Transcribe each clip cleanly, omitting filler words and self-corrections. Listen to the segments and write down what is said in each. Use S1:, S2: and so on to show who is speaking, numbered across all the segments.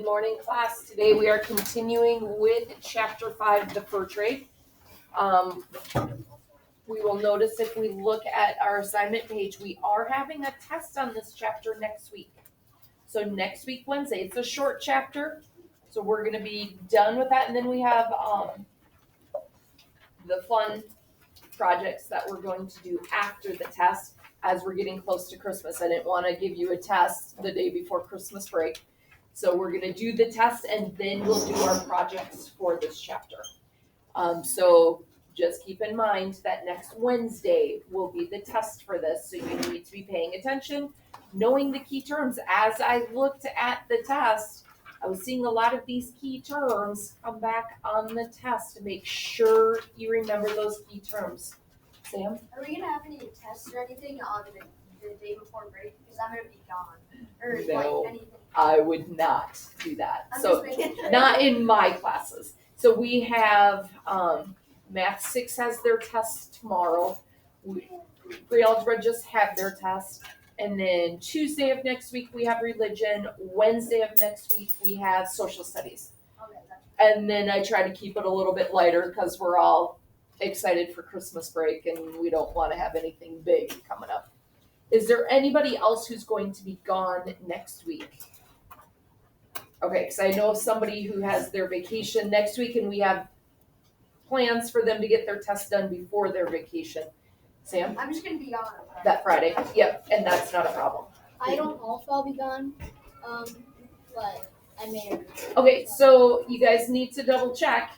S1: morning, class. Today we are continuing with Chapter 5, the fur trade. We will notice if we look at our assignment page, we are having a test on this chapter next week. So next week, Wednesday, it's a short chapter, so we're going to be done with that. And then we have the fun projects that we're going to do after the test as we're getting close to Christmas. I didn't want to give you a test the day before Christmas break. So we're going to do the test and then we'll do our projects for this chapter. So just keep in mind that next Wednesday will be the test for this. So you need to be paying attention, knowing the key terms. As I looked at the test, I was seeing a lot of these key terms come back on the test to make sure you remember those key terms. Sam?
S2: Are we going to have any tests or anything on the day before break? Because I'm going to be gone. Or
S1: No.
S2: like anything.
S1: I would not do that.
S2: I'm
S1: So
S2: just making sure.
S1: not in my classes. So we have Math 6 has their test tomorrow. Pre-algebra just had their test. And then Tuesday of next week we have religion. Wednesday of next week we have social studies.
S2: Okay,
S1: And then I try to keep it a little bit lighter because we're all excited for Christmas break and we don't want to have anything big coming up. Is there anybody else who's going to be gone next week? Okay, because I know of somebody who has their vacation next week and we have plans for them to get their test done before their vacation. Sam?
S2: I'm just going to be gone.
S1: That Friday. Yep, and that's not a problem.
S3: I don't know if I'll be gone, but I may.
S1: Okay, so you guys need to double check.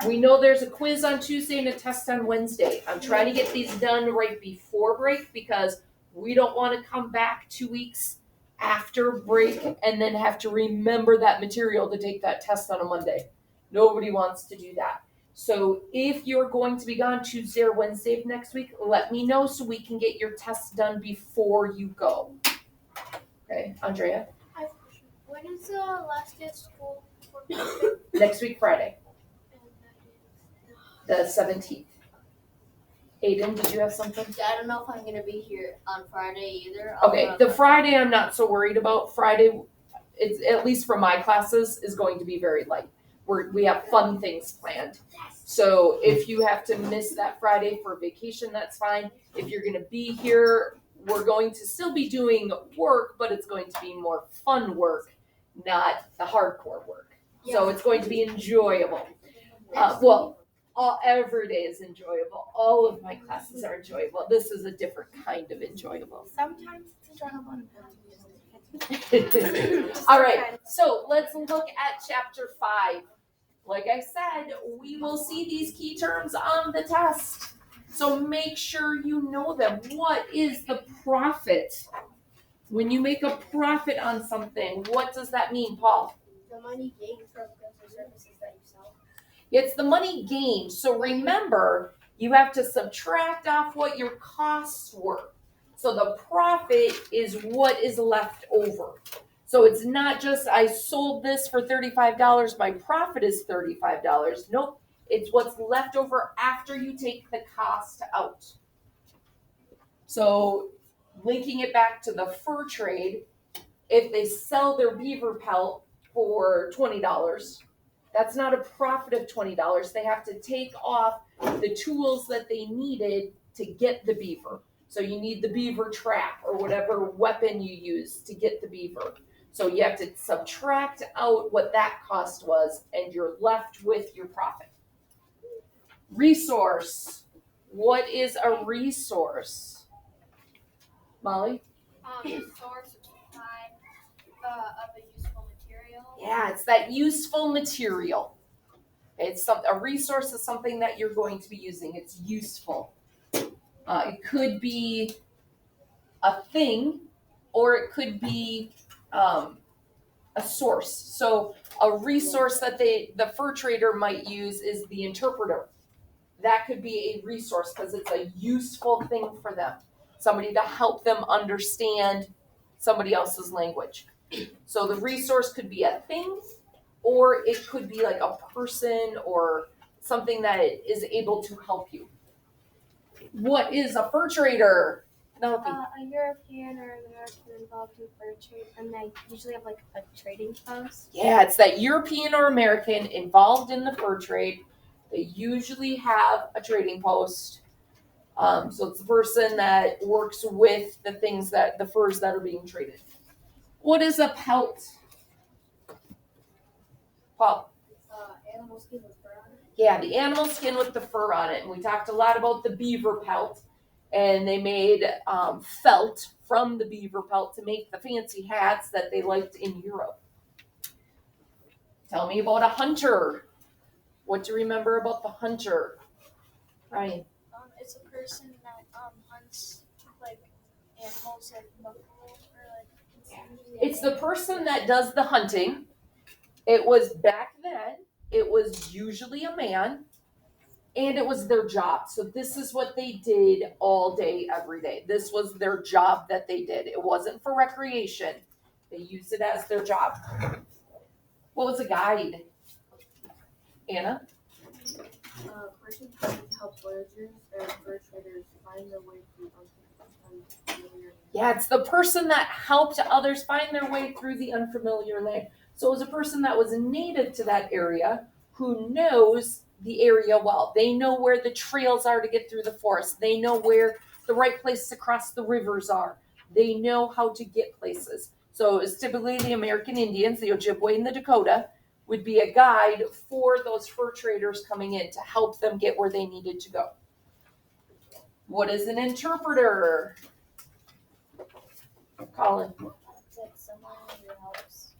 S1: We know there's a quiz on Tuesday and a test on Wednesday. I'm trying to get these done right before break because we don't want to come back 2 weeks after break and then have to remember that material to take that test on a Monday. Nobody wants to do that. So if you're going to be gone Tuesday or Wednesday of next week, let me know so we can get your tests done before you go. Okay, Andrea?
S3: When is the last day of school?
S1: Next week, Friday, the 17th. Aiden, did you have something?
S3: I don't know if I'm gonna be here on Friday either.
S1: Okay, the Friday I'm not so worried about. Friday, it's at least for my classes, is going to be very light. We have fun things planned. So if you have to miss that Friday for vacation, that's fine. If you're gonna be here, we're going to still be doing work, but it's going to be more fun work, not the hardcore work. So it's going to be enjoyable. Every day is enjoyable. All of my classes are enjoyable. This is a different kind of enjoyable.
S3: Sometimes it's a drama.
S1: All right, so let's look at chapter 5. Like I said, we will see these key terms on the test. So make sure you know them. What is the profit? When you make a profit on something, what does that mean, Paul?
S3: The money gained from goods or services that you sell.
S1: It's the money gained. So remember, you have to subtract off what your costs were. So the profit is what is left over. So it's not just I sold this for $35, my profit is $35. Nope, it's what's left over after you take the cost out. So linking it back to the fur trade, if they sell their beaver pelt for $20, that's not a profit of $20. They have to take off the tools that they needed to get the beaver. So you need the beaver trap or whatever weapon you use to get the beaver. So you have to subtract out what that cost was and you're left with your profit. Resource. What is a resource? Molly?
S2: The source of time of a useful material.
S1: Yeah, it's that useful material. It's a resource is something that you're going to be using. It's useful. It could be a thing, or it could be a source. So a resource that the fur trader might use is the interpreter. That could be a resource because it's a useful thing for them. Somebody to help them understand somebody else's language. So the resource could be a thing, or it could be like a person or something that is able to help you. What is a fur trader? Penelope.
S4: A European or American involved in fur trade, and they usually have like a trading post.
S1: Yeah, it's that European or American involved in the fur trade. They usually have a trading post. So it's the person that works with the furs that are being traded. What is a pelt? Paul?
S2: Animal skin with fur on it.
S1: Yeah, the animal skin with the fur on it. And we talked a lot about the beaver pelt. And they made felt from the beaver pelt to make the fancy hats that they liked in Europe. Tell me about a hunter. What do you remember about the hunter? Ryan?
S4: It's a person that hunts like animals like buffalo or like.
S1: It's the person that does the hunting. It was back then, it was usually a man, and it was their job. So this is what they did all day, every day. This was their job that they did. It wasn't for recreation. They used it as their job. What was a guide? Anna?
S2: Person trying to help voyagers or fur traders find their way through unfamiliar.
S1: Yeah, it's the person that helped others find their way through the unfamiliar land. So it was a person that was native to that area who knows the area well. They know where the trails are to get through the forest. They know where the right place to cross the rivers are. They know how to get places. So it was typically the American Indians, the Ojibwe and the Dakota, would be a guide for those fur traders coming in to help them get where they needed to go. What is an interpreter? Colin?
S3: It's like someone who helps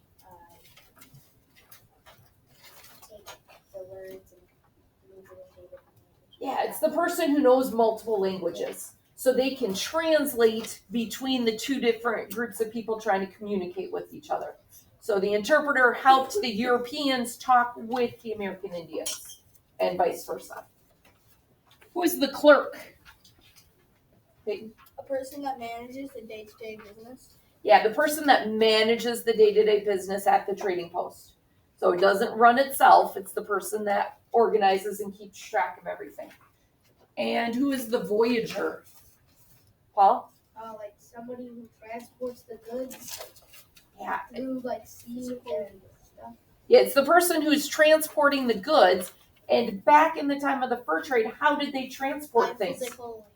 S3: take the words and move it into different languages.
S1: Yeah, it's the person who knows multiple languages. So they can translate between the two different groups of people trying to communicate with each other. So the interpreter helped the Europeans talk with the American Indians and vice versa. Who is the clerk? Peyton?
S3: A person that manages the day-to-day business.
S1: Yeah, the person that manages the day-to-day business at the trading post. So it doesn't run itself. It's the person that organizes and keeps track of everything. And who is the voyager? Paul?
S3: Like somebody who transports the goods
S1: Yeah.
S3: through like sea and stuff.
S1: Yeah, it's the person who's transporting the goods. And back in the time of the fur trade, how did they transport things?
S3: Physical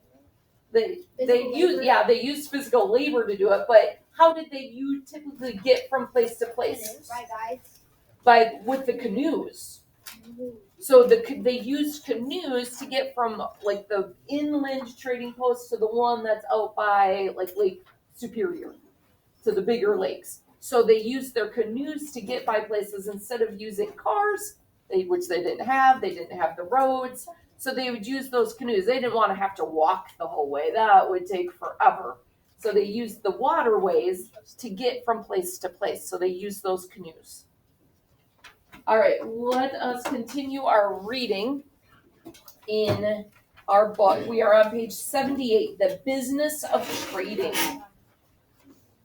S1: They
S3: Physical
S1: use
S3: labor.
S1: they used physical labor to do it, but how did they typically get from place to place?
S3: By guides.
S1: With the canoes. So they used canoes to get from like the inland trading post to the one that's out by like Lake Superior, to the bigger lakes. So they used their canoes to get by places instead of using cars, which they didn't have. They didn't have the roads. So they would use those canoes. They didn't want to have to walk the whole way. That would take forever. So they used the waterways to get from place to place. So they used those canoes. All right, let us continue our reading in our book. We are on page 78, The Business of Trading.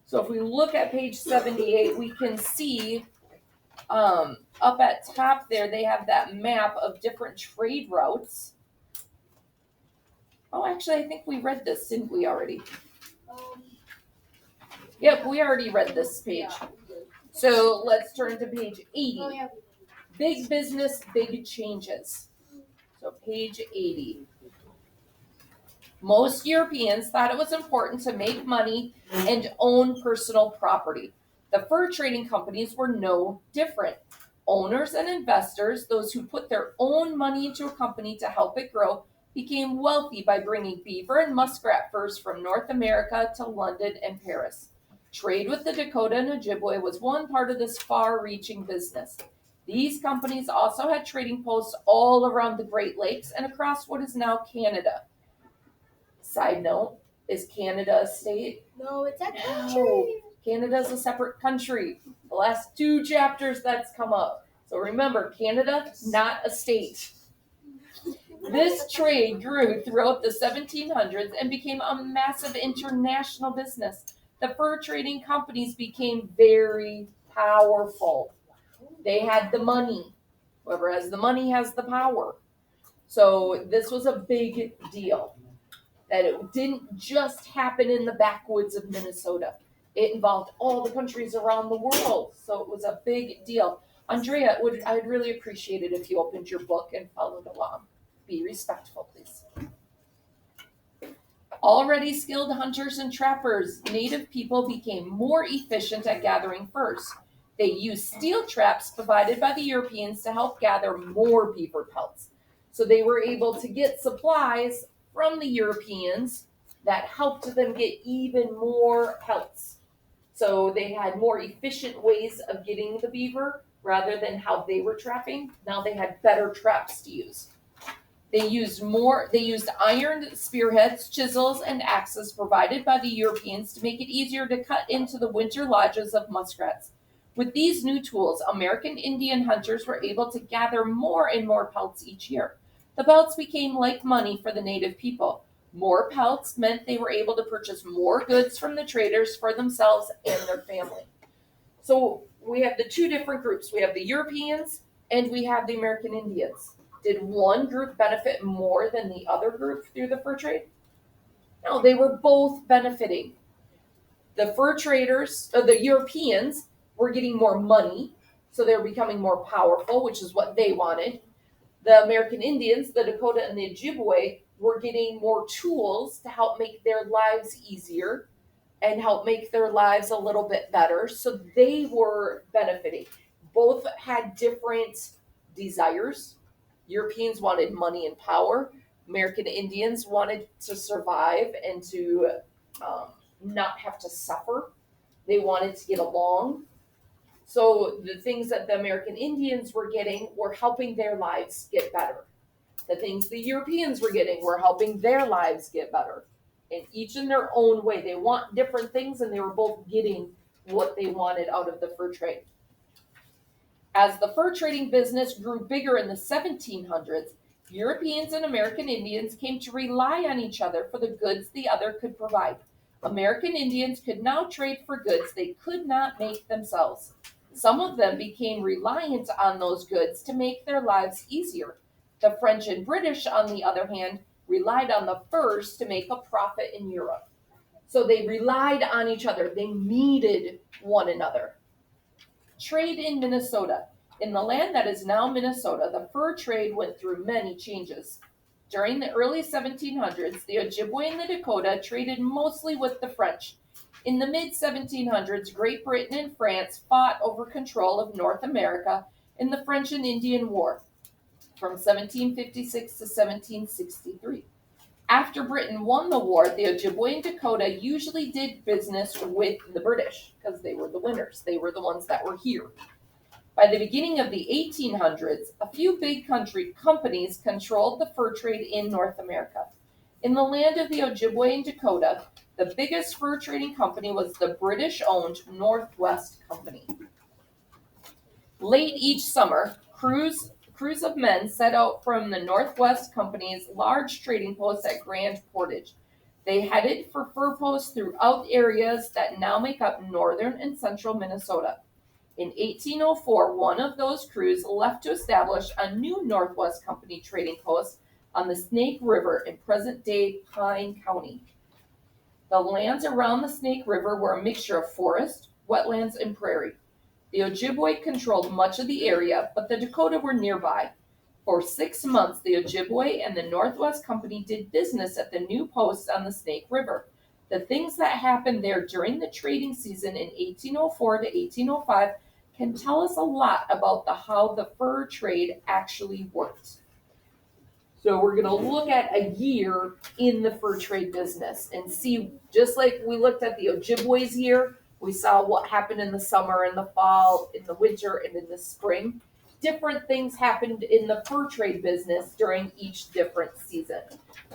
S1: So if we look at page 78, we can see up at top there, they have that map of different trade routes. Oh, actually, I think we read this, didn't we already? Yep, we already read this page. So let's turn to page 80. Big business, big changes. So page 80. Most Europeans thought it was important to make money and own personal property. The fur trading companies were no different. Owners and investors, those who put their own money into a company to help it grow, became wealthy by bringing beaver and muskrat furs from North America to London and Paris. Trade with the Dakota and Ojibwe was one part of this far-reaching business. These companies also had trading posts all around the Great Lakes and across what is now Canada. Side note, is Canada a state?
S3: No, it's a
S1: No.
S3: country.
S1: Canada is a separate country. The last 2 chapters that's come up. So remember, Canada, not a state. This trade grew throughout the 1700s and became a massive international business. The fur trading companies became very powerful. They had the money. Whoever has the money has the power. So this was a big deal. that it didn't just happen in the backwoods of Minnesota. It involved all the countries around the world, so it was a big deal. Andrea, I'd really appreciate it if you opened your book and followed along. Be respectful, please. Already skilled hunters and trappers, native people became more efficient at gathering furs. They used steel traps provided by the Europeans to help gather more beaver pelts. So they were able to get supplies from the Europeans that helped them get even more pelts. So they had more efficient ways of getting the beaver rather than how they were trapping. Now they had better traps to use. They used iron spearheads, chisels, and axes provided by the Europeans to make it easier to cut into the winter lodges of muskrats. With these new tools, American Indian hunters were able to gather more and more pelts each year. The pelts became like money for the native people. More pelts meant they were able to purchase more goods from the traders for themselves and their family. So we have the two different groups. We have the Europeans and we have the American Indians. Did one group benefit more than the other group through the fur trade? No, they were both benefiting. The fur traders, the Europeans, were getting more money, so they were becoming more powerful, which is what they wanted. The American Indians, the Dakota and the Ojibwe, were getting more tools to help make their lives easier and help make their lives a little bit better, so they were benefiting. Both had different desires. Europeans wanted money and power. American Indians wanted to survive and to not have to suffer. They wanted to get along. So the things that the American Indians were getting were helping their lives get better. The things the Europeans were getting were helping their lives get better. And each in their own way. They want different things, and they were both getting what they wanted out of the fur trade. As the fur trading business grew bigger in the 1700s, Europeans and American Indians came to rely on each other for the goods the other could provide. American Indians could now trade for goods they could not make themselves. Some of them became reliant on those goods to make their lives easier. The French and British, on the other hand, relied on the furs to make a profit in Europe. So they relied on each other. They needed one another. Trade in Minnesota. In the land that is now Minnesota, the fur trade went through many changes. During the early 1700s, the Ojibwe and the Dakota traded mostly with the French. In the mid-1700s, Great Britain and France fought over control of North America in the French and Indian War from 1756 to 1763. After Britain won the war, the Ojibwe and Dakota usually did business with the British because they were the winners. They were the ones that were here. By the beginning of the 1800s, a few big companies controlled the fur trade in North America. In the land of the Ojibwe and Dakota, the biggest fur trading company was the British-owned Northwest Company. Late each summer, crews of men set out from the Northwest Company's large trading post at Grand Portage. They headed for fur posts throughout areas that now make up northern and central Minnesota. In 1804, one of those crews left to establish a new Northwest Company trading post on the Snake River in present-day Pine County. The lands around the Snake River were a mixture of forest, wetlands, and prairie. The Ojibwe controlled much of the area, but the Dakota were nearby. For 6 months, the Ojibwe and the Northwest Company did business at the new posts on the Snake River. The things that happened there during the trading season in 1804 to 1805 can tell us a lot about how the fur trade actually worked. So we're going to look at a year in the fur trade business and see, just like we looked at the Ojibwe's year, we saw what happened in the summer, in the fall, in the winter, and in the spring. Different things happened in the fur trade business during each different season.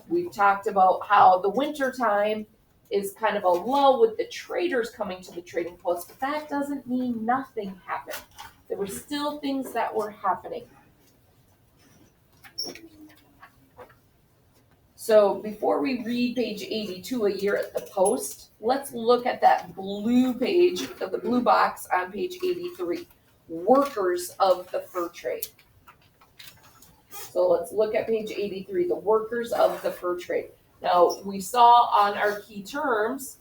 S1: We've talked about how the winter time is kind of a lull with the traders coming to the trading post, but that doesn't mean nothing happened. There were still things that were happening. So before we read page 82, a year at the post, let's look at that blue page, of the blue box on page 83, workers of the fur trade. So let's look at page 83, the workers of the fur trade. Now, we saw on our key terms,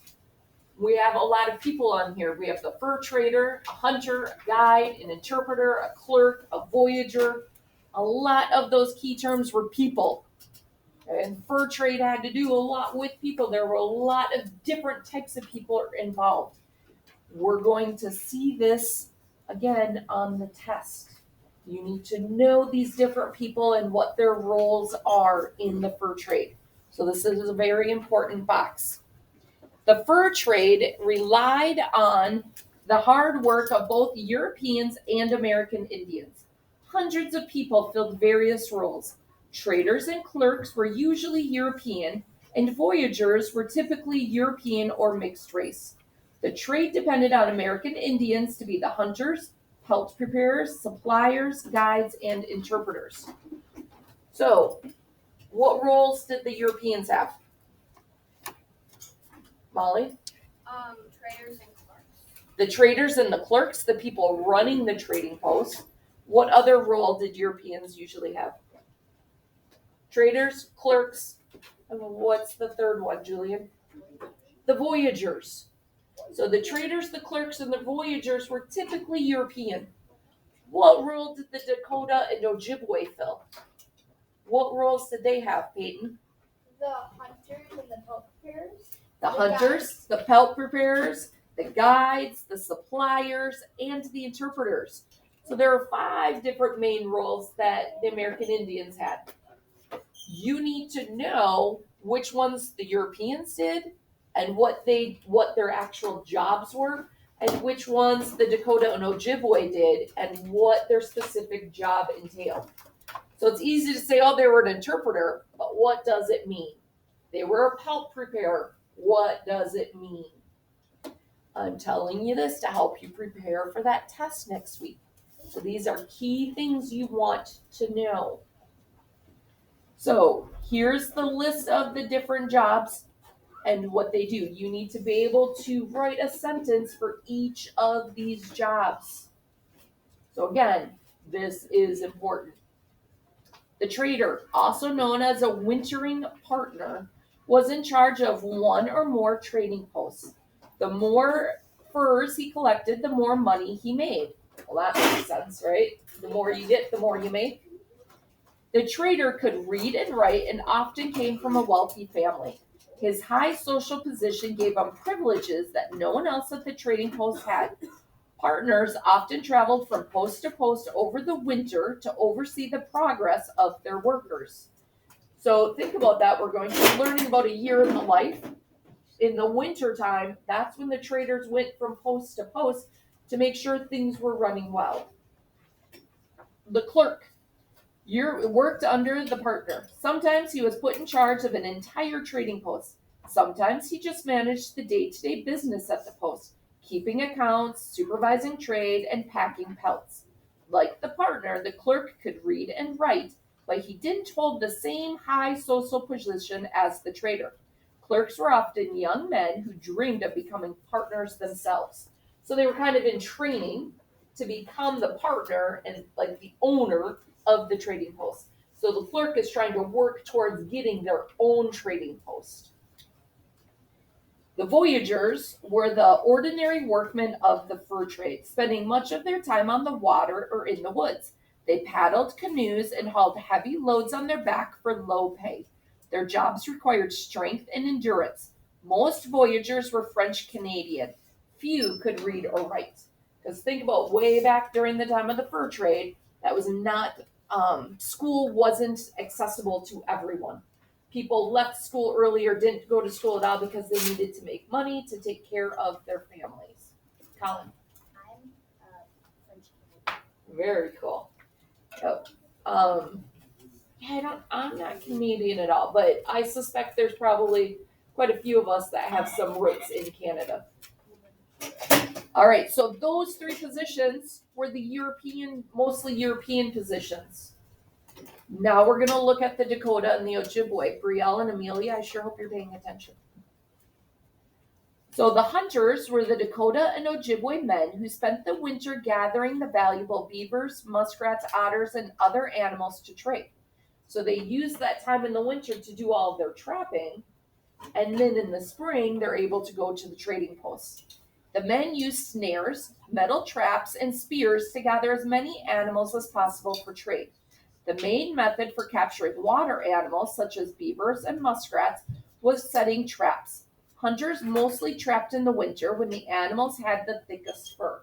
S1: we have a lot of people on here. We have the fur trader, a hunter, a guide, an interpreter, a clerk, a voyager. A lot of those key terms were people. And fur trade had to do a lot with people. There were a lot of different types of people involved. We're going to see this again on the test. You need to know these different people and what their roles are in the fur trade. So this is a very important box. The fur trade relied on the hard work of both Europeans and American Indians. Hundreds of people filled various roles. Traders and clerks were usually European, and voyagers were typically European or mixed race. The trade depended on American Indians to be the hunters, pelt preparers, suppliers, guides, and interpreters. So, what roles did the Europeans have? Molly?
S2: Traders and clerks.
S1: The traders and the clerks, the people running the trading post. What other role did Europeans usually have? Traders, clerks, and what's the third one, Julian? The voyagers. So the traders, the clerks, and the voyagers were typically European. What role did the Dakota and Ojibwe fill? What roles did they have, Peyton?
S3: The hunters and the pelt preparers.
S1: The hunters, the pelt preparers, the guides, the suppliers, and the interpreters. So there are 5 different main roles that the American Indians had. You need to know which ones the Europeans did and what their actual jobs were, and which ones the Dakota and Ojibwe did and what their specific job entailed. So it's easy to say, oh, they were an interpreter, but what does it mean? They were a pelt preparer. What does it mean? I'm telling you this to help you prepare for that test next week. So these are key things you want to know. So here's the list of the different jobs and what they do. You need to be able to write a sentence for each of these jobs. So again, this is important. The trader, also known as a wintering partner, was in charge of one or more trading posts. The more furs he collected, the more money he made. Well, that makes sense, right? The more you get, the more you make. The trader could read and write and often came from a wealthy family. His high social position gave him privileges that no one else at the trading post had. Partners often traveled from post to post over the winter to oversee the progress of their workers. So think about that. We're going to be learning about a year in the life. In the winter time, that's when the traders went from post to post to make sure things were running well. The clerk worked under the partner. Sometimes he was put in charge of an entire trading post. Sometimes he just managed the day-to-day business at the post, keeping accounts, supervising trade, and packing pelts. Like the partner, the clerk could read and write, but he didn't hold the same high social position as the trader. Clerks were often young men who dreamed of becoming partners themselves. So they were kind of in training to become the partner and like the owner of the trading post. So the clerk is trying to work towards getting their own trading post. The voyagers were the ordinary workmen of the fur trade, spending much of their time on the water or in the woods. They paddled canoes and hauled heavy loads on their back for low pay. Their jobs required strength and endurance. Most voyagers were French Canadian. Few could read or write. Because think about way back during the time of the fur trade, that was not, school wasn't accessible to everyone. People left school early or didn't go to school at all because they needed to make money to take care of their families. Colin.
S3: I'm French Canadian.
S1: Very cool. Yep. I'm not Canadian at all, but I suspect there's probably quite a few of us that have some roots in Canada. All right, so those 3 positions were the mostly European positions. Now we're going to look at the Dakota and the Ojibwe. Brielle and Amelia, I sure hope you're paying attention. So the hunters were the Dakota and Ojibwe men who spent the winter gathering the valuable beavers, muskrats, otters, and other animals to trade. So they use that time in the winter to do all of their trapping. And then in the spring, they're able to go to the trading posts. The men used snares, metal traps, and spears to gather as many animals as possible for trade. The main method for capturing water animals, such as beavers and muskrats, was setting traps. Hunters mostly trapped in the winter when the animals had the thickest fur.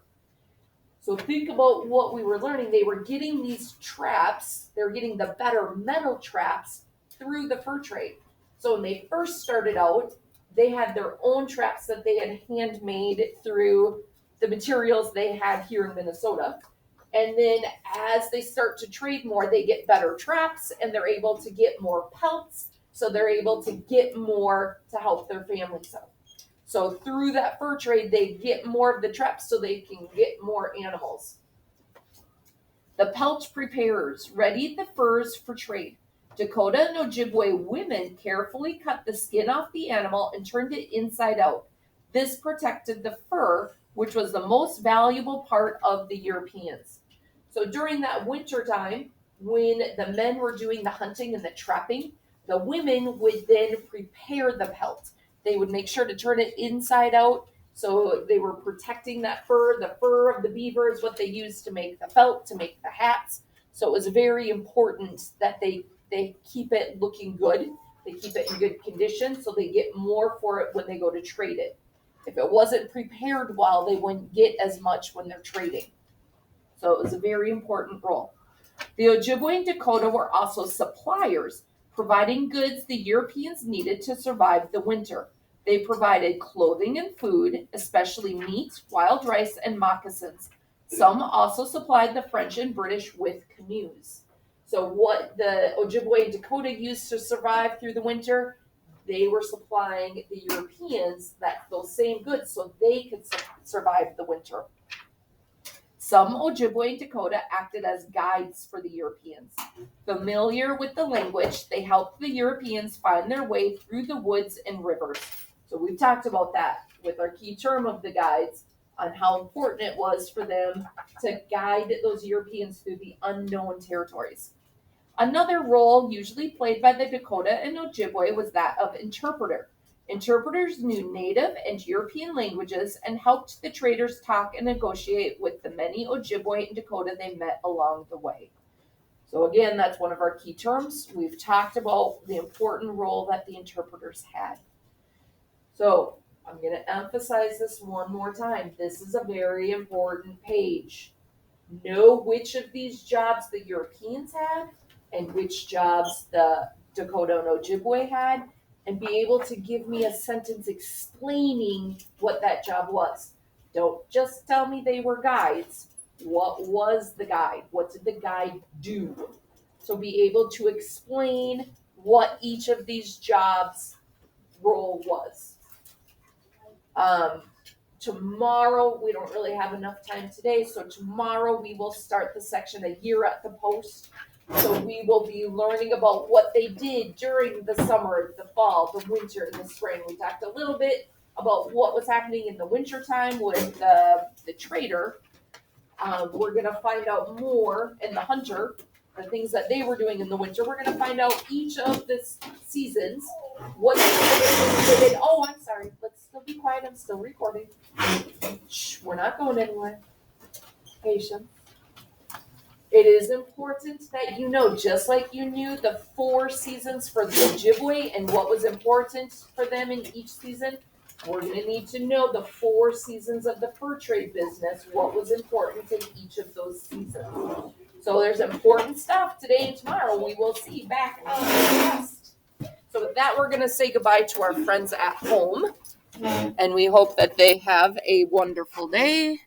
S1: So think about what we were learning. They were getting these traps, they were getting the better metal traps through the fur trade. So when they first started out, they had their own traps that they had handmade through the materials they had here in Minnesota. And then as they start to trade more, they get better traps and they're able to get more pelts. So they're able to get more to help their families out. So through that fur trade, they get more of the traps so they can get more animals. The pelt preparers readied the furs for trade. Dakota and Ojibwe women carefully cut the skin off the animal and turned it inside out. This protected the fur, which was the most valuable part of the Europeans. So during that winter time, when the men were doing the hunting and the trapping, the women would then prepare the pelt. They would make sure to turn it inside out. So they were protecting that fur. The fur of the beaver is what they used to make the felt, to make the hats. So it was very important that they keep it looking good. They keep it in good condition so they get more for it when they go to trade it. If it wasn't prepared well, they wouldn't get as much when they're trading. So it was a very important role. The Ojibwe and Dakota were also suppliers, providing goods the Europeans needed to survive the winter. They provided clothing and food, especially meat, wild rice, and moccasins. Some also supplied the French and British with canoes. So what the Ojibwe and Dakota used to survive through the winter, they were supplying the Europeans those same goods so they could survive the winter. Some Ojibwe and Dakota acted as guides for the Europeans. Familiar with the language, they helped the Europeans find their way through the woods and rivers. So we've talked about that with our key term of the guides on how important it was for them to guide those Europeans through the unknown territories. Another role usually played by the Dakota and Ojibwe was that of interpreter. Interpreters knew native and European languages and helped the traders talk and negotiate with the many Ojibwe and Dakota they met along the way. So again, that's one of our key terms. We've talked about the important role that the interpreters had. So I'm going to emphasize this one more time. This is a very important page. Know which of these jobs the Europeans had and which jobs the Dakota and Ojibwe had, and be able to give me a sentence explaining what that job was. Don't just tell me they were guides. What was the guide? What did the guide do? So be able to explain what each of these jobs' role was. Tomorrow, we don't really have enough time today, so tomorrow we will start the section A Year at the Post. So we will be learning about what they did during the summer, the fall, the winter, and the spring. We talked a little bit about what was happening in the winter time with the trader. We're going to find out more in the hunter, the things that they were doing in the winter. We're going to find out each of the seasons, what they did. Oh, I'm sorry. Let's still be quiet. I'm still recording. Shh, we're not going anywhere. Patience. It is important that you know, just like you knew the 4 seasons for the Ojibwe and what was important for them in each season, we're going to need to know the 4 seasons of the fur trade business, what was important in each of those seasons. So there's important stuff today and tomorrow we will see back on the test. So with that, we're going to say goodbye to our friends at home, and we hope that they have a wonderful day.